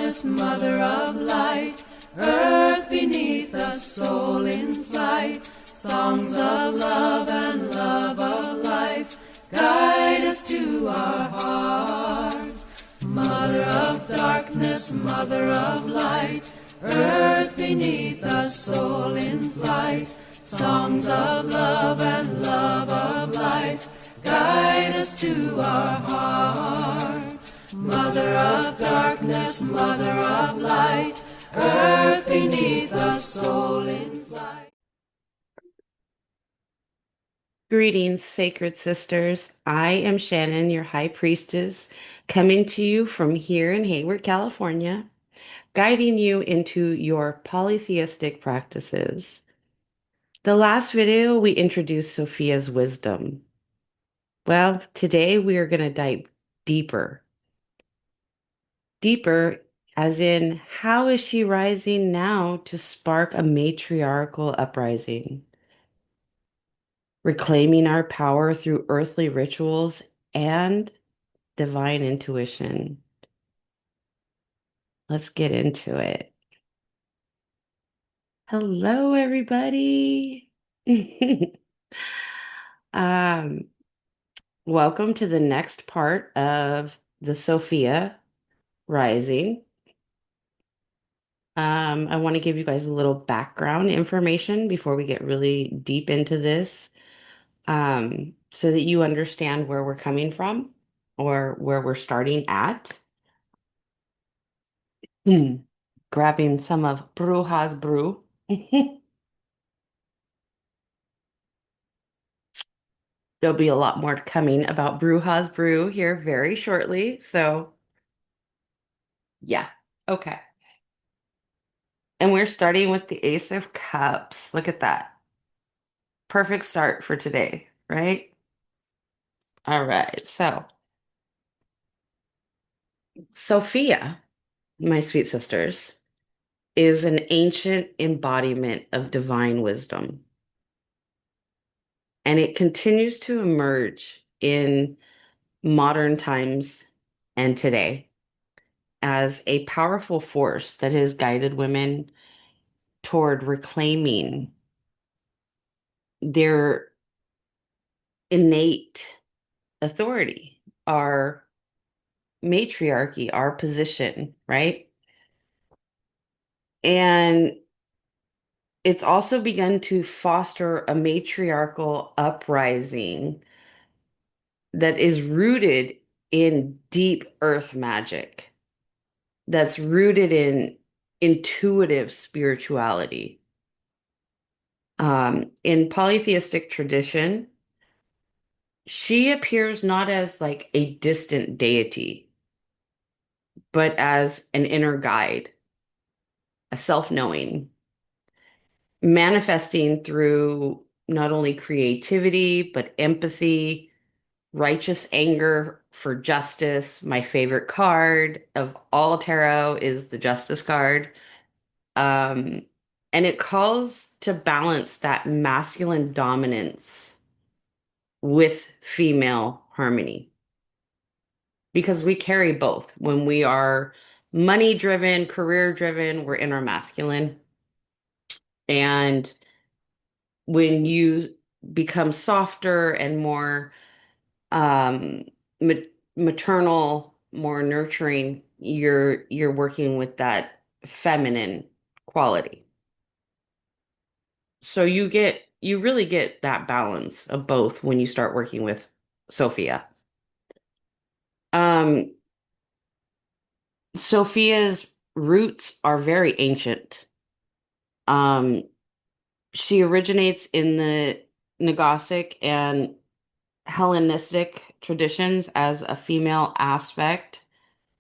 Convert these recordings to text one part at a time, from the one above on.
darkness, mother of light, earth beneath the soul in flight, songs of love and love of life, guide us to our heart. Mother of darkness, mother of light, earth beneath the soul in flight, songs of love and love of life, guide us to our heart. Mother of darkness, mother of light, earth beneath the soul in flight. Greetings, sacred sisters. I am Shannon, your High Priestess, coming to you from here in Hayward, California, guiding you into your polytheistic practices. The last video, we introduced Sophia's wisdom. Well, today we are going to dive deeper. Deeper, as in, how is she rising now to spark a matriarchal uprising? Reclaiming our power through earthly rituals and divine intuition. Let's get into it. Hello, everybody. Um, Welcome to the next part of the Sophia Rising. I want to give you guys a little background information before we get really deep into this, so that you understand where we're coming from or where we're starting at. Grabbing some of Bruja's brew. There'll be a lot more coming about Bruja's brew here very shortly. So, yeah. Okay. And we're starting with the Ace of Cups. Look at that. Perfect start for today, right? All right. So, Sophia, my sweet sisters, is an ancient embodiment of divine wisdom. And it continues to emerge in modern times and today as a powerful force that has guided women toward reclaiming their innate authority, our matriarchy, our position, right? And it's also begun to foster a matriarchal uprising that is rooted in deep earth magic, that's rooted in intuitive spirituality. In polytheistic tradition, she appears not as like a distant deity, but as an inner guide, a self-knowing, manifesting through not only creativity, but empathy, righteous anger for justice. My favorite card of all tarot is the Justice card. Um, and it calls to balance that masculine dominance with female harmony, because we carry both. When we are money driven, career driven, we're inner masculine. And when you become softer and more um, ma maternal, more nurturing, you're working with that feminine quality. So you really get that balance of both when you start working with Sophia. Um, Sophia's roots are very ancient. Um, she originates in the Gnostic and Hellenistic traditions as a female aspect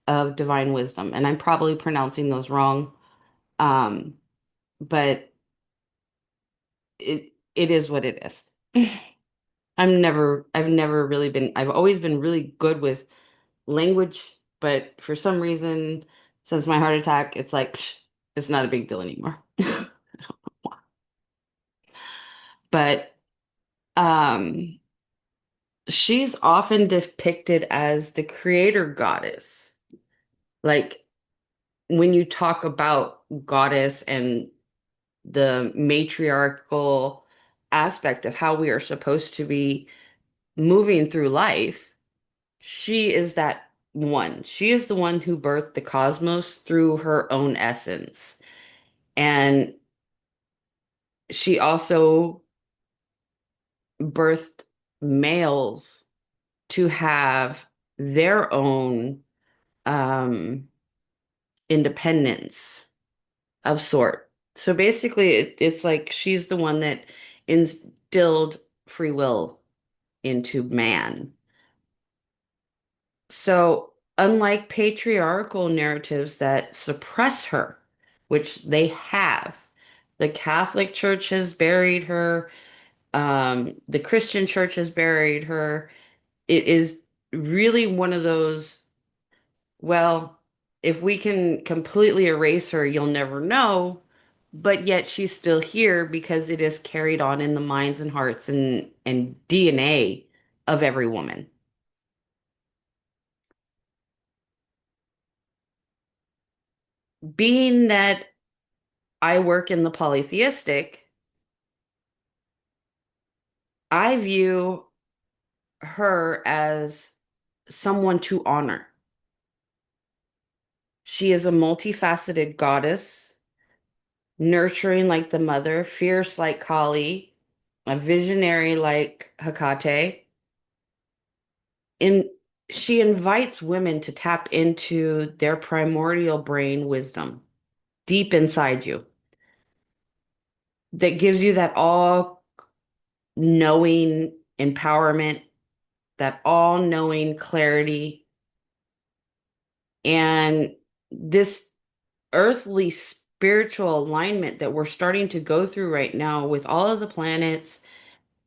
of divine wisdom. And I'm probably pronouncing those wrong. Um, but it is what it is. I've never really been, I've always been really good with language, but for some reason, since my heart attack, it's like, psh, it's not a big deal anymore. But um, she's often depicted as the creator goddess. Like when you talk about goddess and the matriarchal aspect of how we are supposed to be moving through life, she is that one. She is the one who birthed the cosmos through her own essence. And she also birthed males to have their own um, independence of sort. So basically, it's like she's the one that instilled free will into man. So, unlike patriarchal narratives that suppress her, which they have, the Catholic Church has buried her, the Christian Church has buried her. It is really one of those, well, if we can completely erase her, you'll never know. But yet she's still here because it is carried on in the minds and hearts and DNA of every woman. Being that I work in the polytheistic, I view her as someone to honor. She is a multifaceted goddess, nurturing like the mother, fierce like Kali, a visionary like Hecate. In She invites women to tap into their primordial brain wisdom deep inside you that gives you that all knowing empowerment, that all knowing clarity, and this earthly spiritual alignment that we're starting to go through right now with all of the planets,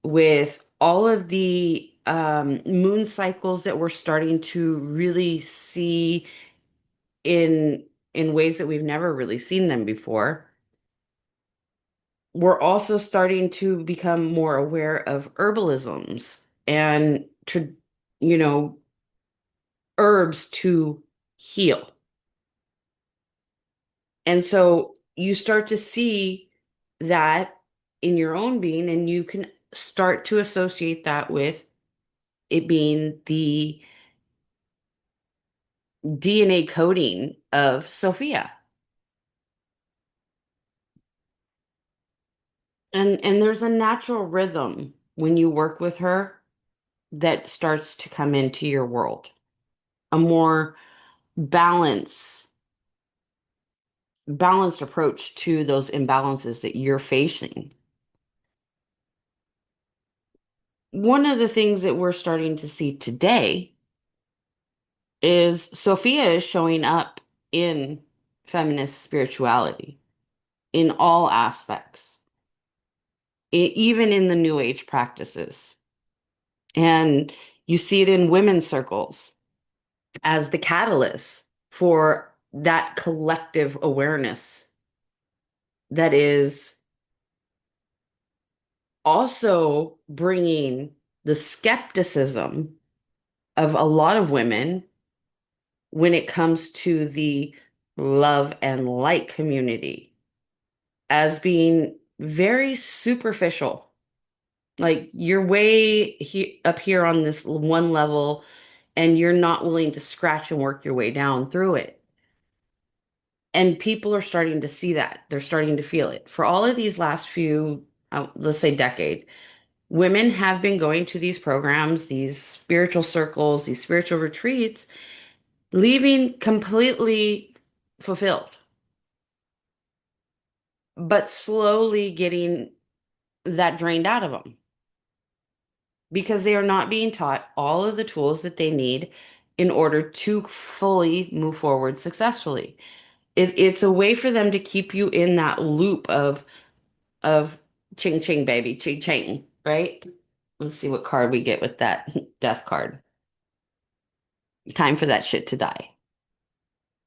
with all of the moon cycles that we're starting to really see in ways that we've never really seen them before. We're also starting to become more aware of herbalisms and you know, herbs to heal. And so you start to see that in your own being, and you can start to associate that with it being the DNA coding of Sophia. And there's a natural rhythm when you work with her that starts to come into your world. A more balance balanced approach to those imbalances that you're facing. One of the things that we're starting to see today is Sophia is showing up in feminist spirituality in all aspects, even in the New Age practices. And you see it in women's circles as the catalyst for that collective awareness that is also bringing the skepticism of a lot of women when it comes to the love and light community as being very superficial. Like you're up here on this one level and you're not willing to scratch and work your way down through it. And people are starting to see that. They're starting to feel it. For all of these last few, let's say decade, women have been going to these programs, these spiritual circles, these spiritual retreats, leaving completely fulfilled, but slowly getting that drained out of them because they are not being taught all of the tools that they need in order to fully move forward successfully. It's a way for them to keep you in that loop of ching ching baby, ching ching, right? Let's see what card we get with that death card. Time for that shit to die.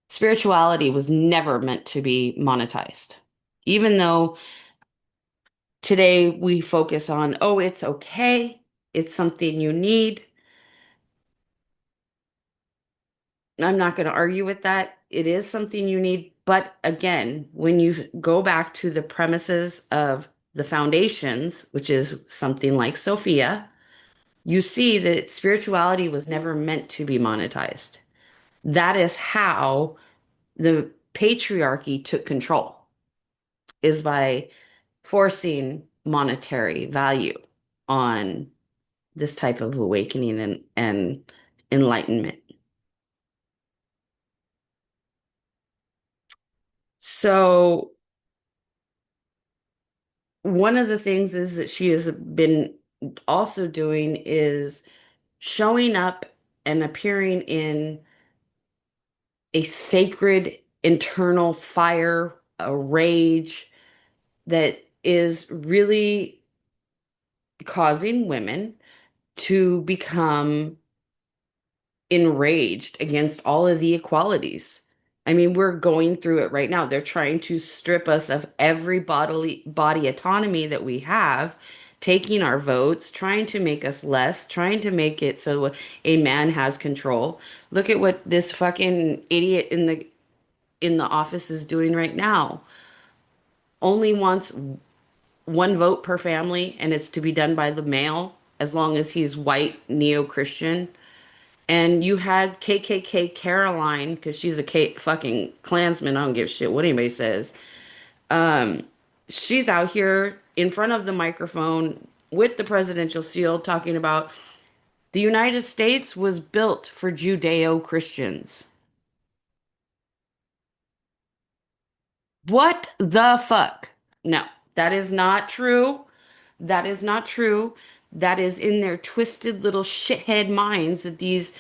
Spirituality was never meant to be monetized. Even though today we focus on, oh, it's okay, it's something you need. I'm not going to argue with that. It is something you need, But again, when you go back to the premises of the foundations, which is something like Sophia, you see that spirituality was never meant to be monetized. That is how the patriarchy took control, is by forcing monetary value on this type of awakening and enlightenment. So one of the things is that she has been also doing is showing up and appearing in a sacred internal fire, a rage that is really causing women to become enraged against all of the equalities. I mean, we're going through it right now. They're trying to strip us of every bodily body autonomy that we have, taking our votes, trying to make us less, trying to make it so a man has control. Look at what this fucking idiot in the office is doing right now. Only wants one vote per family, and it's to be done by the male as long as he's white, neo-Christian. And you had KKK Caroline, because she's a fucking Klansman. I don't give a shit what anybody says. Um, she's out here in front of the microphone with the presidential seal talking about the United States was built for Judeo-Christians. What the fuck? No, that is not true. That is not true. That is in their twisted little shithead minds that these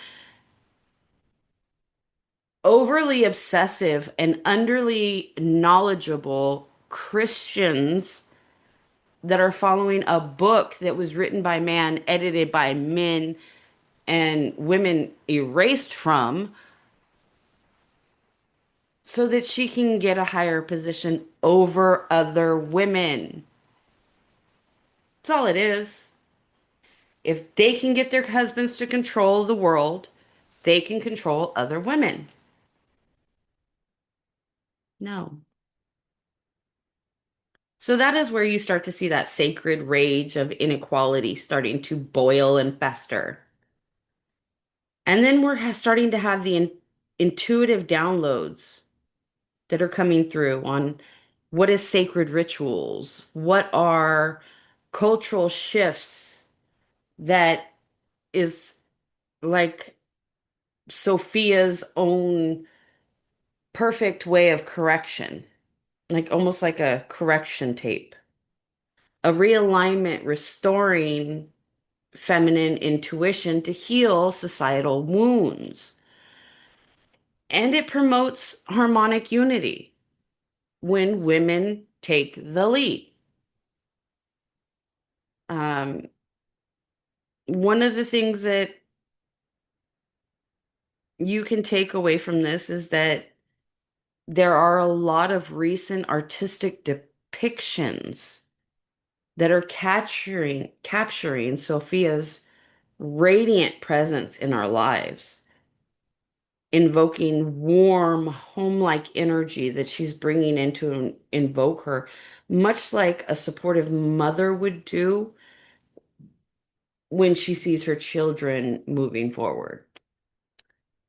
overly obsessive and underly knowledgeable Christians that are following a book that was written by man, edited by men, and women erased from so that she can get a higher position over other women. That's all it is. If they can get their husbands to control the world, they can control other women. No. So that is where you start to see that sacred rage of inequality starting to boil and fester. And then we're starting to have the intuitive downloads that are coming through on what is sacred rituals, what are cultural shifts that is like Sophia's own perfect way of correction, like almost like a correction tape, a realignment, restoring feminine intuition to heal societal wounds. And it promotes harmonic unity when women take the lead. Um, one of the things that you can take away from this is that there are a lot of recent artistic depictions that are capturing Sophia's radiant presence in our lives, invoking warm, home-like energy that she's bringing in to invoke her, much like a supportive mother would do when she sees her children moving forward.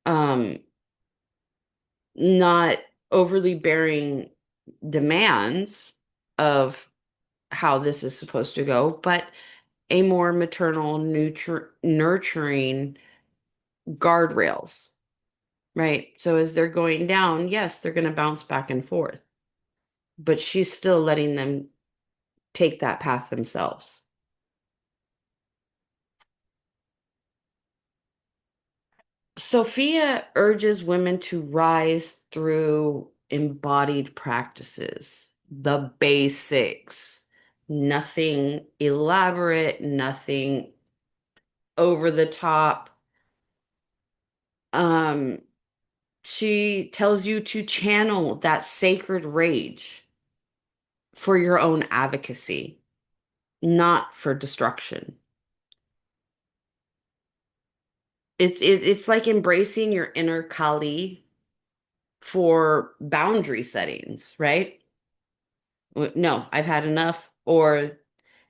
Um, not overly bearing demands of how this is supposed to go, but a more maternal, nurturing guardrails, right? So as they're going down, yes, they're going to bounce back and forth, but she's still letting them take that path themselves. Sophia urges women to rise through embodied practices, the basics, nothing elaborate, nothing over the top. Um, she tells you to channel that sacred rage for your own advocacy, not for destruction. It's like embracing your inner Kali for boundary settings, right? No, I've had enough. Or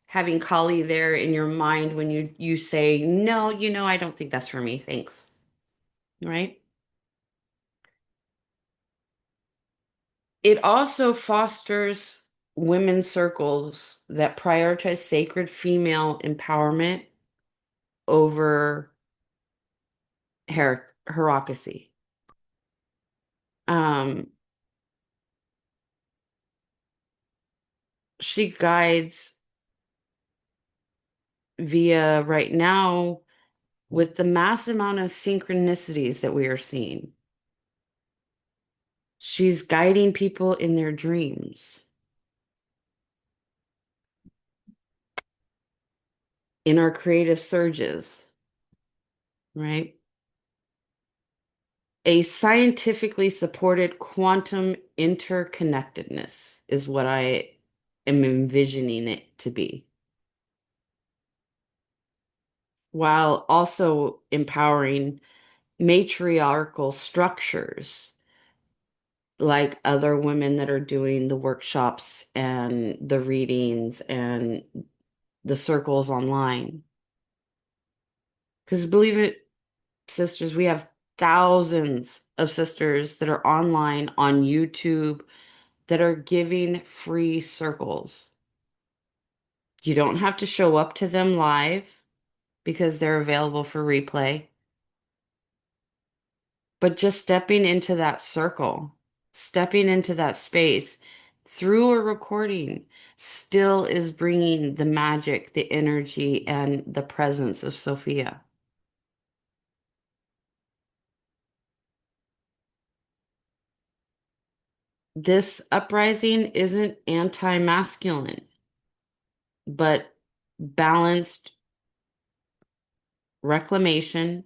having Kali there in your mind when you say, no, I don't think that's for me. Thanks. Right? It also fosters women's circles that prioritize sacred female empowerment over hierarchy. Um, she guides via right now with the mass amount of synchronicities that we are seeing. She's guiding people in their dreams, in our creative surges, right? A scientifically supported quantum interconnectedness is what I am envisioning it to be, while also empowering matriarchal structures like other women that are doing the workshops and the readings and the circles online. Because believe it, sisters, we have thousands of sisters that are online on YouTube that are giving free circles. You don't have to show up to them live because they're available for replay, but just stepping into that circle, stepping into that space through a recording still is bringing the magic, the energy, and the presence of Sophia. This uprising isn't anti-masculine, but balanced reclamation,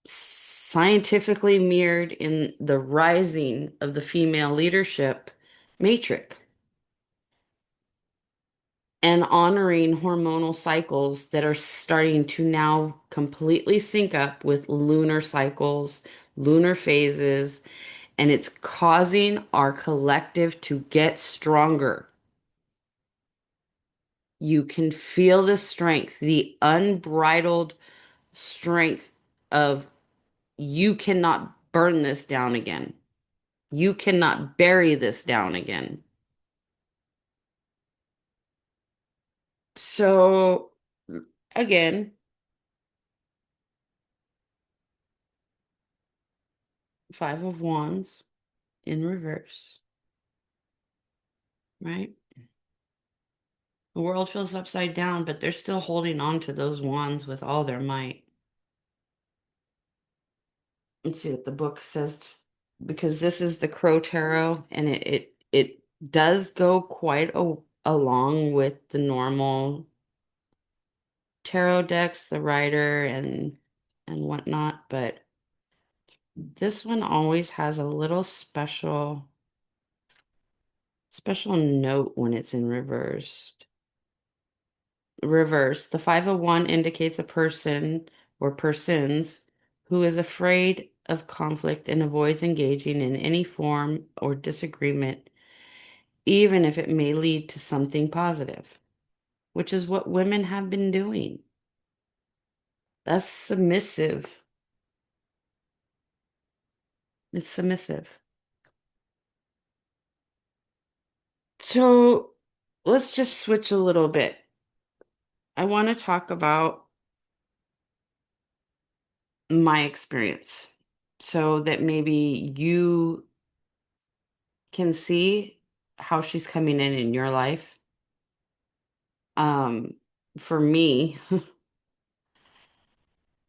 scientifically mirrored in the rising of the female leadership matrix and honoring hormonal cycles that are starting to now completely sync up with lunar cycles, lunar phases, and it's causing our collective to get stronger. You can feel the strength, the unbridled strength of you cannot burn this down again. You cannot bury this down again. So, again, Five of Wands in reverse, right? The world feels upside down, but they're still holding on to those wands with all their might. Let's see what the book says, because this is the Crow Tarot, and it does go quite along with the normal tarot decks, the Rider and whatnot, but this one always has a little special note when it's in reversed. Reverse. The 501 indicates a person or persons who is afraid of conflict and avoids engaging in any form or disagreement, even if it may lead to something positive, which is what women have been doing. That's submissive. It's submissive. So let's just switch a little bit. I want to talk about my experience so that maybe you can see how she's coming in your life. Um, for me,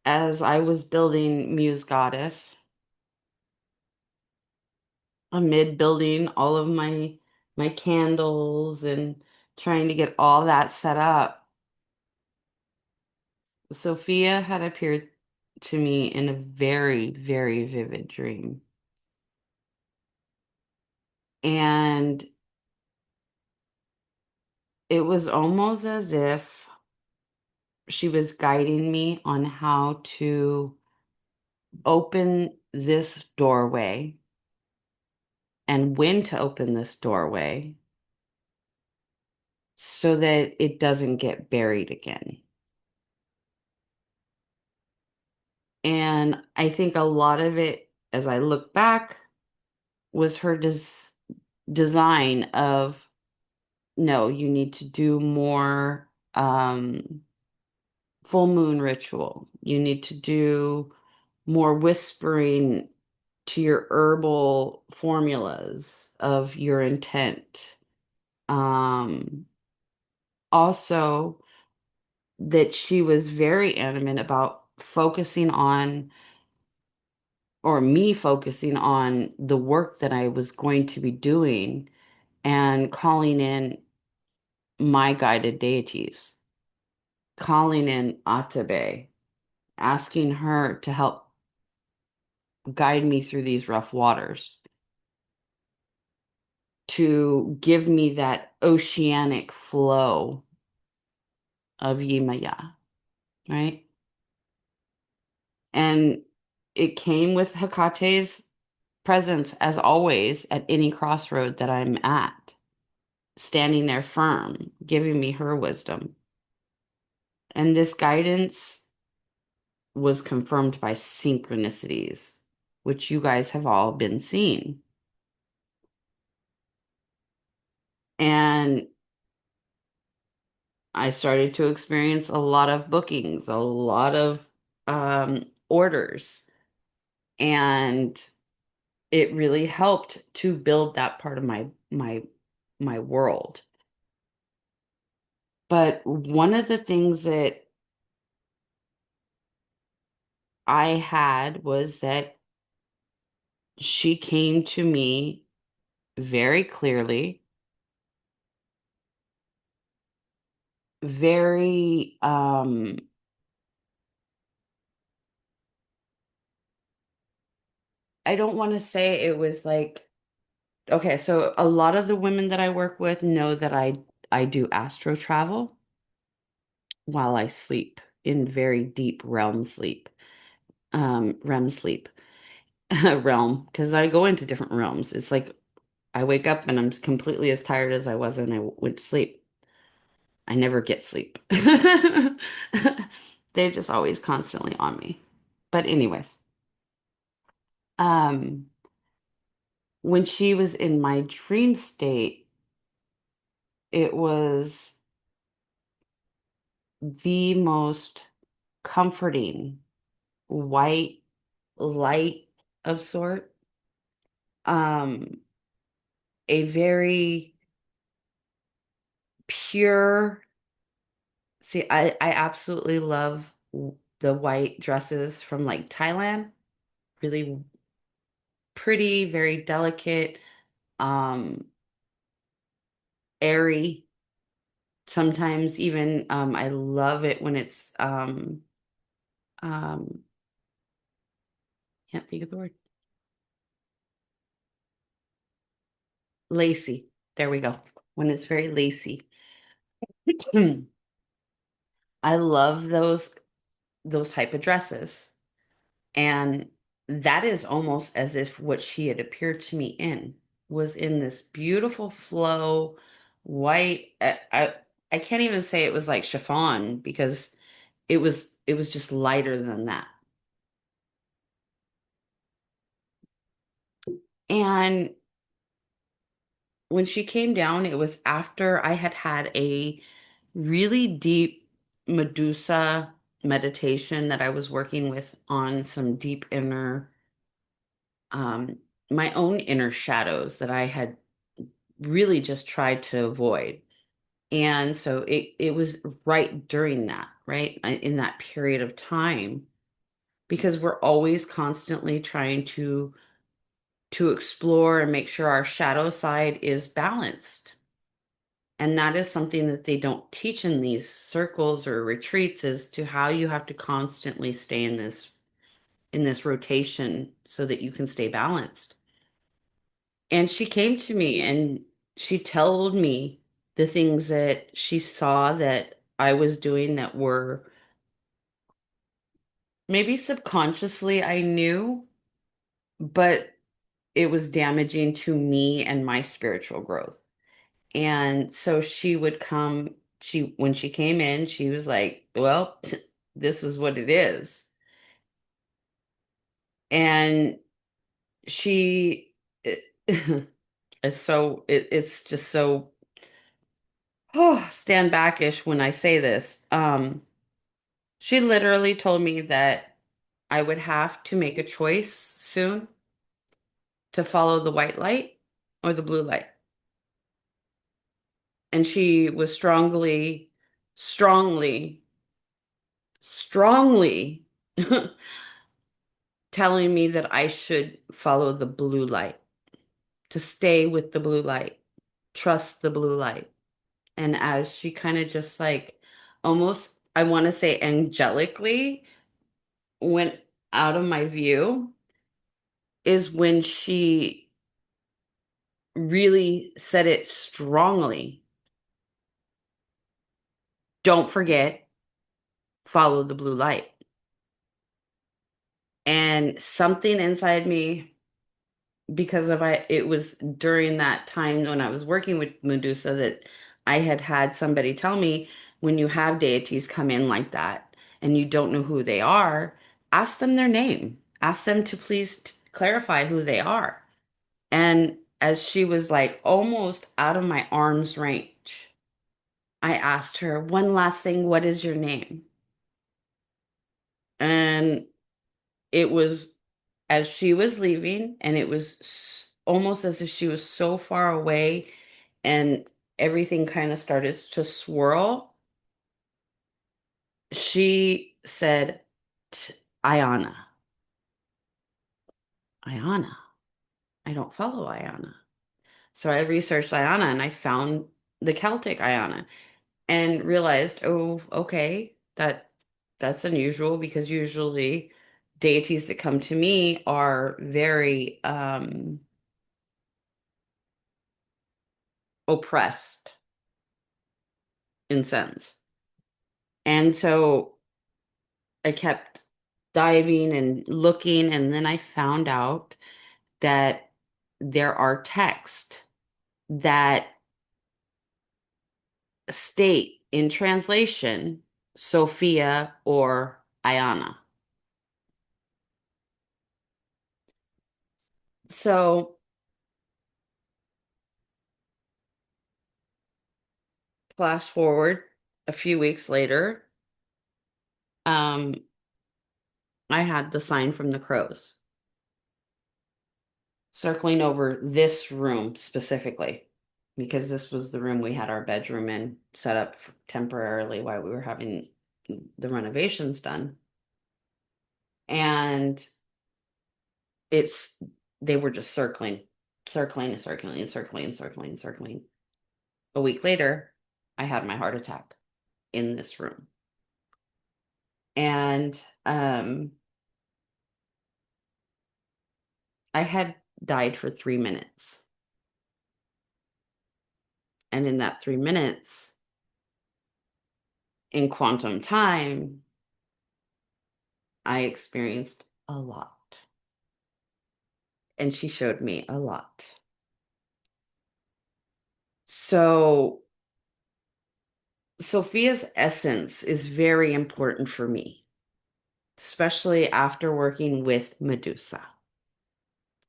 as I was building Muse Goddess, amid building all of my candles and trying to get all that set up, Sophia had appeared to me in a very, very vivid dream. And it was almost as if she was guiding me on how to open this doorway and when to open this doorway so that it doesn't get buried again. And I think a lot of it, as I look back, was her design of no, you need to do more full moon ritual. You need to do more whispering to your herbal formulas of your intent. Um, Also, that she was very adamant about focusing on, or me focusing on the work that I was going to be doing and calling in my guided deities, calling in Atabey, asking her to help guide me through these rough waters, to give me that oceanic flow of Yimaya, right? And it came with Hecate's presence, as always, at any crossroad that I'm at, standing there firm, giving me her wisdom. And this guidance was confirmed by synchronicities, which you guys have all been seeing. And I started to experience a lot of bookings, a lot of orders, and it really helped to build that part of my world. But one of the things that I had was that she came to me very clearly, very I don't want to say it was like, okay, so a lot of the women that I work with know that I do astro travel while I sleep in very deep REM sleep realm, because I go into different realms. It's like I wake up and I'm completely as tired as I was when I went to sleep. I never get sleep. They're just always constantly on me. But anyways, um, when she was in my dream state, it was the most comforting white light of sort. Um, a very pure, see, I absolutely love the white dresses from like Thailand. Really pretty, very delicate, um, airy. Sometimes even I love it when it's um can't think of the word. Lacy. There we go. When it's very lacy. I love those type of dresses. And that is almost as if what she had appeared to me in was in this beautiful flow, white. I can't even say it was like chiffon because it was just lighter than that. And when she came down, it was after I had had a really deep Medusa meditation that I was working with on some deep inner, um, my own inner shadows that I had really just tried to avoid. And so it was right during that, right? In that period of time, because we're always constantly trying to explore and make sure our shadow side is balanced. And that is something that they don't teach in these circles or retreats as to how you have to constantly stay in this rotation so that you can stay balanced. And she came to me and she told me the things that she saw that I was doing that were maybe subconsciously I knew, but it was damaging to me and my spiritual growth. And so she would come, when she came in, she was like, well, this is what it is. And she it's just so stand backish when I say this. She literally told me that I would have to make a choice soon to follow the white light or the blue light. And she was strongly, strongly telling me that I should follow the blue light, to stay with the blue light, trust the blue light. And as she kind of just like almost, I want to say angelically went out of my view, is when she really said it strongly. Don't forget, follow the blue light. And something inside me, because it was during that time when I was working with Medusa that I had had somebody tell me, when you have deities come in like that and you don't know who they are, ask them their name. Ask them to please clarify who they are. And as she was like almost out of my arm's range, I asked her, one last thing, what is your name? And it was as she was leaving, and it was almost as if she was so far away, and everything kind of started to swirl. She said, Ayana. Ayana. I don't follow Ayana. So I researched Ayana and I found the Celtic Ayana and realized, oh, okay, that's unusual, because usually deities that come to me are very oppressed in sense. And so I kept diving and looking, and then I found out that there are texts that state in translation Sophia or Ayana. So flash forward a few weeks later, um, I had the sign from the crows circling over this room specifically, because this was the room we had our bedroom in, set up temporarily while we were having the renovations done. And it's they were just circling and circling and circling and circling and circling. A week later, I had my heart attack in this room. And I had died for 3 minutes. And in that 3 minutes, in quantum time, I experienced a lot. And she showed me a lot. So, Sophia's essence is very important for me, especially after working with Medusa.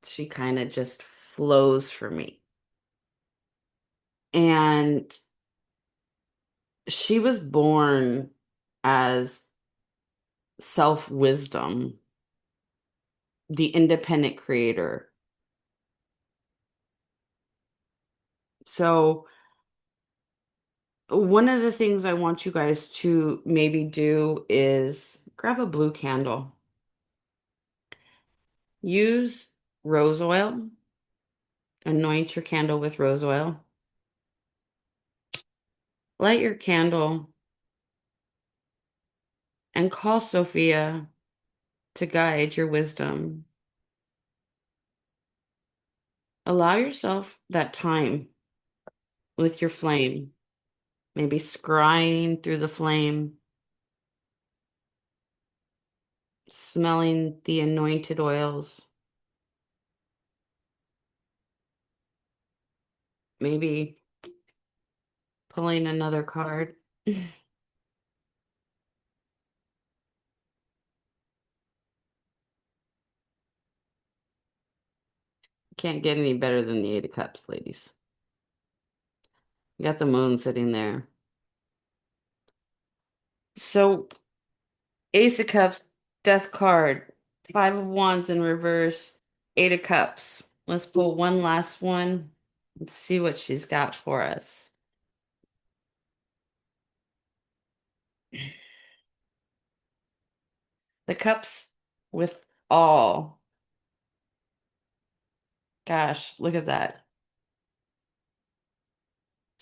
She kind of just flows for me. And she was born as self wisdom, the independent creator. So, one of the things I want you guys to maybe do is grab a blue candle, use rose oil, anoint your candle with rose oil, light your candle, and call Sophia to guide your wisdom. Allow yourself that time with your flame, maybe scrying through the flame, smelling the anointed oils, maybe pulling another card. Can't get any better than the Eight of Cups, ladies. You got the moon sitting there. So, Ace of Cups, Death card, Five of Wands in reverse, Eight of Cups. Let's pull one last one. Let's see what she's got for us. The Cups with all. Gosh, look at that.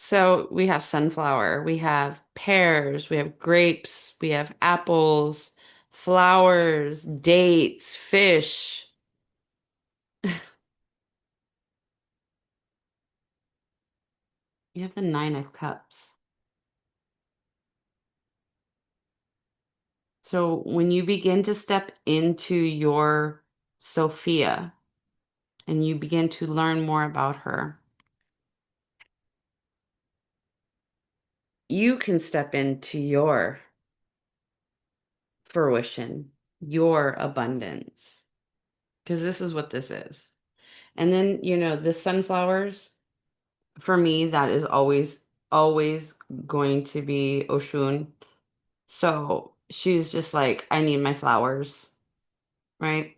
So we have sunflower, we have pears, we have grapes, we have apples, flowers, dates, fish. You have the Nine of Cups. So when you begin to step into your Sophia and you begin to learn more about her, you can step into your fruition, your abundance, because this is what this is. And then, the sunflowers, for me, that is always going to be Oshun. So she's just like, I need my flowers, right?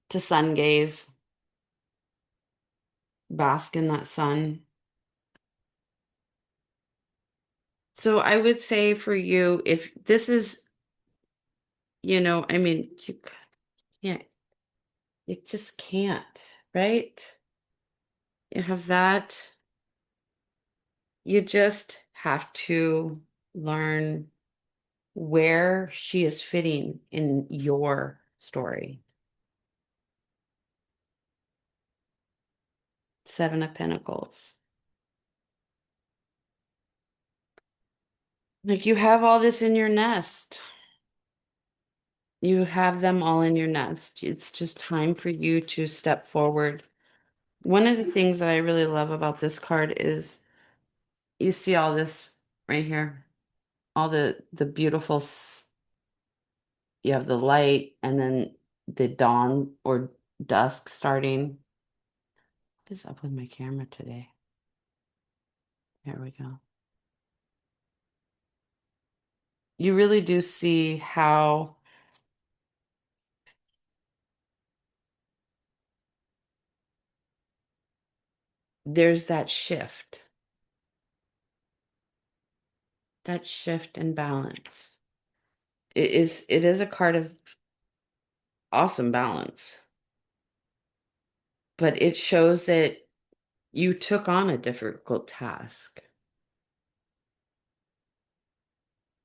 To sun gaze, bask in that sun. So I would say for you, if this is, I mean, can't, you just can't, right? You have that. You just have to learn where she is fitting in your story. Seven of Pentacles. Like you have all this in your nest. You have them all in your nest. It's just time for you to step forward. One of the things that I really love about this card is you see all this right here. All the beautiful you have the light and then the dawn or dusk starting. What is up with my camera today? There we go. You really do see how there's that shift in balance. It is a card of awesome balance, but it shows that you took on a difficult task.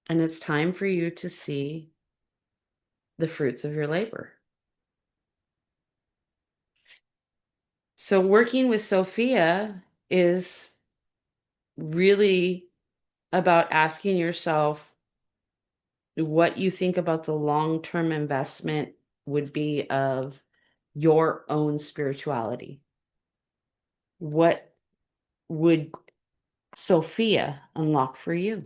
And it's time for you to see the fruits of your labor. So working with Sophia is really about asking yourself what you think about the long-term investment would be of your own spirituality. What would Sophia unlock for you?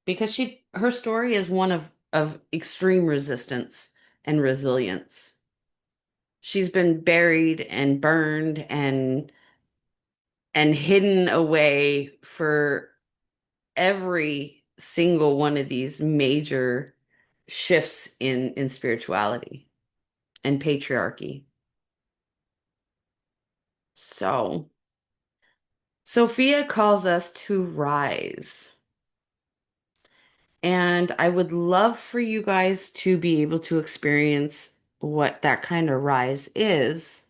Because her story is one of extreme resistance and resilience. She's been buried and burned and hidden away for every single one of these major shifts in spirituality and patriarchy. So, Sophia calls us to rise. And I would love for you guys to be able to experience what that kind of rise is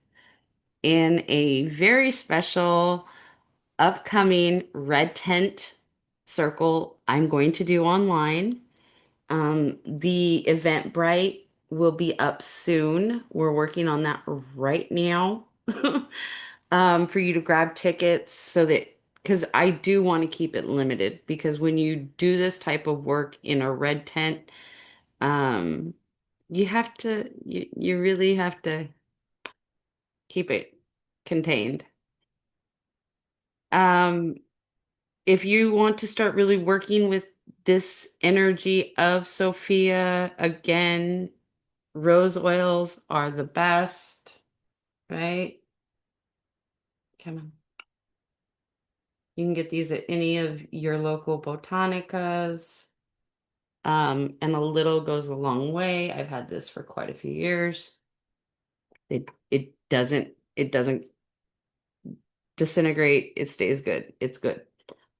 in a very special upcoming red tent circle I'm going to do online. The Eventbrite will be up soon. We're working on that right now. For you to grab tickets so that, because I do want to keep it limited, because when you do this type of work in a red tent, um, you really have to keep it. contained. Um, if you want to start really working with this energy of Sophia, again, rose oils are the best, right? Come on. You can get these at any of your local botanicas. And a little goes a long way. I've had this for quite a few years. It doesn't disintegrate. It stays good. It's good.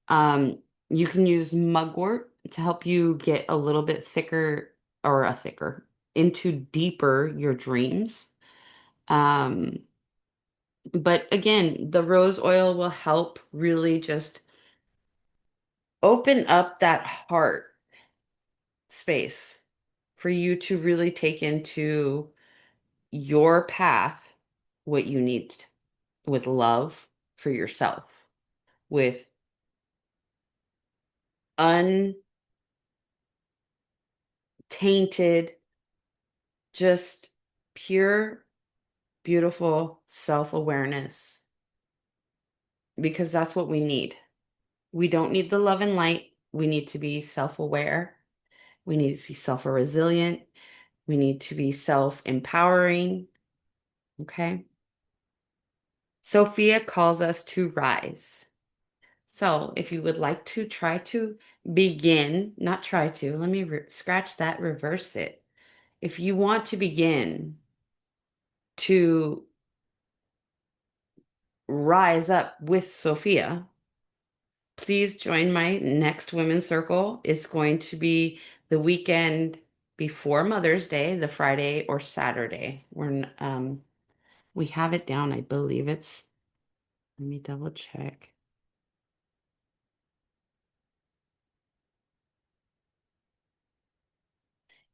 Um, you can use mugwort to help you get a little bit thicker or a thicker into deeper your dreams. Um, but again, the rose oil will help really just open up that heart space for you to really take into your path what you need with love for yourself, with untainted, just pure, beautiful self-awareness, because that's what we need. We don't need the love and light. We need to be self-aware. We need to be self-resilient. We need to be self-empowering. Okay. Sophia calls us to rise. So if you would like to try to begin, not try to, let me scratch that, reverse it. If you want to begin to rise up with Sophia, please join my next Women's Circle. It's going to be the weekend before Mother's Day, the Friday or Saturday. We have it down. I believe it's, let me double check.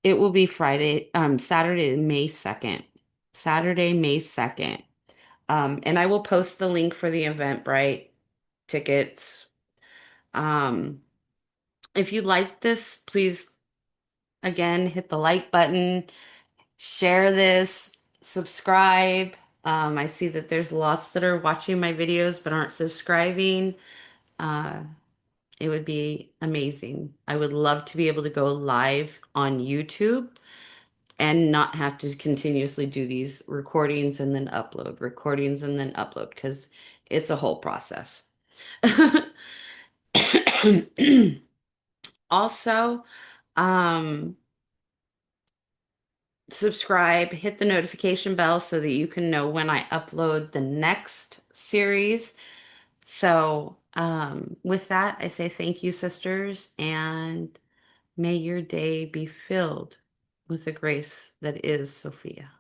It will be Saturday, May 2nd. Saturday, May 2nd. And I will post the link for the Eventbrite tickets. Um, if you like this, please again hit the like button, share this, subscribe. I see that there's lots that are watching my videos but aren't subscribing. Uh, it would be amazing. I would love to be able to go live on YouTube and not have to continuously do these recordings and then upload, recordings and then upload, because it's a whole process. Also, um, subscribe, hit the notification bell so that you can know when I upload the next series. So, with that, I say thank you, sisters, and may your day be filled with the grace that is Sophia.